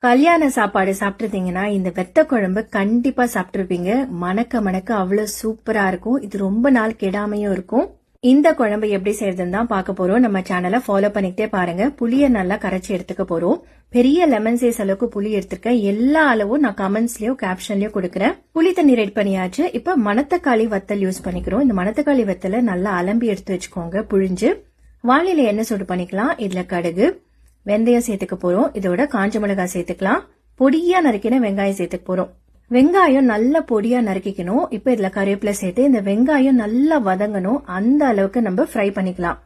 கல்யாண சாப்பாடு சாப்பிட்டுருந்தீங்கன்னா இந்த வெத்த குழம்பு கண்டிப்பா சாப்பிட்டுருப்பீங்க. மணக்க மணக்க அவ்வளவு சூப்பரா இருக்கும். இது ரொம்ப நாள் கெடாமையும் இருக்கும். இந்த குழம்பு எப்படி செய்யறதுன்னு தான் பார்க்க போறோம். நம்ம சேனலை ஃபாலோ பண்ணிக்கிட்டே பாருங்க. புளிய நல்லா கரைச்சி எடுத்துக்க போறோம். பெரிய லெமன் சைஸ் அளவுக்கு புளி எடுத்திருக்கேன். எல்லா அளவும் நான் கமெண்ட்ஸ்லயோ கேப்ஷன்லயோ கொடுக்கறேன். புளி தண்ணி ரெடி பண்ணியாச்சு. இப்ப மணத்தக்காளி வத்தல் யூஸ் பண்ணிக்கிறோம். இந்த மணத்தக்காளி வத்தலை நல்லா அலம்பி எடுத்து வச்சுக்கோங்க. புழிஞ்சு வாளியில எண்ணெய் சூடு பண்ணிக்கலாம். இதுல கடுகு, வெந்தயம் சேர்த்துக்க போறோம். இதோட காஞ்ச மிளகாய் சேர்த்துக்கலாம். பொடியா நறுக்கின வெங்காயம் சேர்த்துக்க போறோம். வெங்காயம் நல்லா பொடியா நறுக்கிக்கணும். இப்ப இதுல கருவேப்பிலை சேர்த்து இந்த வெங்காயம் நல்லா வதங்கணும். அந்த அளவுக்கு நம்ம ஃப்ரை பண்ணிக்கலாம்.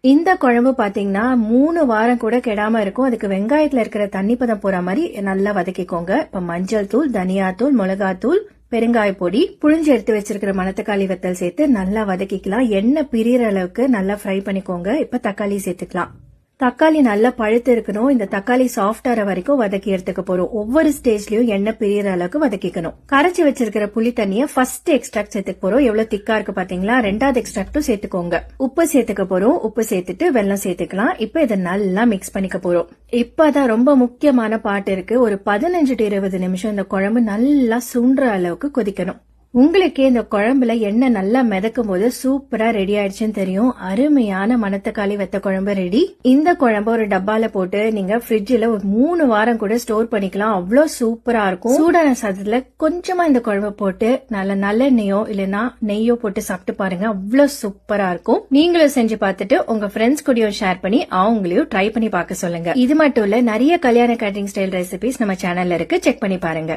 இந்த குழம்பு பாத்தீங்கன்னா 3 வாரம் கூட கெடாம இருக்கும். அதுக்கு வெங்காயத்துல இருக்கிற தண்ணி பதம் போற மாதிரி நல்லா வதக்கிக்கோங்க. இப்ப மஞ்சள் தூள், தனியா தூள், மிளகாத்தூள், பெருங்காய பொடி, புழிஞ்சு எடுத்து வச்சிருக்கிற மணத்தக்காளி வத்தல் சேர்த்து நல்லா வதக்கிக்கலாம். எண்ணெய் பிரியற அளவுக்கு நல்லா ஃப்ரை பண்ணிக்கோங்க. இப்ப தக்காளி சேர்த்துக்கலாம். தக்காளி நல்லா பழுத்து இருக்கணும். இந்த தக்காளி சாஃப்ட் ஆற வரைக்கும் வதக்கி எடுத்துக்க போறோம். ஒவ்வொரு ஸ்டேஜ்லயும் எண்ணெய் பிரியற அளவுக்கு வதக்கிக்கணும். கரைச்சி வச்சிருக்கிற புளி தண்ணிய ஃபர்ஸ்ட் எக்ஸ்ட்ராக்ட் சேர்த்துக்க போறோம். எவ்வளவு திக்கா இருக்கு பாத்தீங்களா? 2வது எக்ஸ்ட்ராக்டும் சேர்த்துக்கோங்க. உப்பு சேர்த்துக்க போறோம். உப்பு சேர்த்துட்டு வெல்லம் சேர்த்துக்கலாம். இப்ப இதை நல்லா மிக்ஸ் பண்ணிக்க போறோம். இப்பதான் ரொம்ப முக்கியமான பாட்டு இருக்கு. ஒரு 15 to 20 நிமிஷம் இந்த குழம்பு நல்லா சுண்டுற அளவுக்கு கொதிக்கணும். உங்களுக்கே இந்த குழம்புல எண்ணெய் நல்லா மிதக்கும் போது சூப்பரா ரெடி ஆயிடுச்சுன்னு தெரியும். அருமையான மணத்தக்காளி வெத்த குழம்பு ரெடி. இந்த குழம்பு ஒரு டப்பால போட்டு நீங்க ஃப்ரிட்ஜ்ல ஒரு 3 வாரம் கூட ஸ்டோர் பண்ணிக்கலாம். அவ்வளவு சூப்பரா இருக்கும். சூடான சாதத்துல கொஞ்சமா இந்த குழம்பு போட்டு நல்லெண்ணெயோ இல்லனா நெய்யோ போட்டு சாப்பிட்டு பாருங்க. அவ்வளவு சூப்பரா இருக்கும். நீங்களும் செஞ்சு பார்த்துட்டு உங்க ஃப்ரெண்ட்ஸ் கூடயும் ஷேர் பண்ணி அவங்களையும் ட்ரை பண்ணி பார்க்க சொல்லுங்க. இது மட்டும் இல்ல, நிறைய கல்யாண கேட்டரிங் ஸ்டைல் ரெசிபிஸ் நம்ம சேனல்ல இருக்கு. செக் பண்ணி பாருங்க.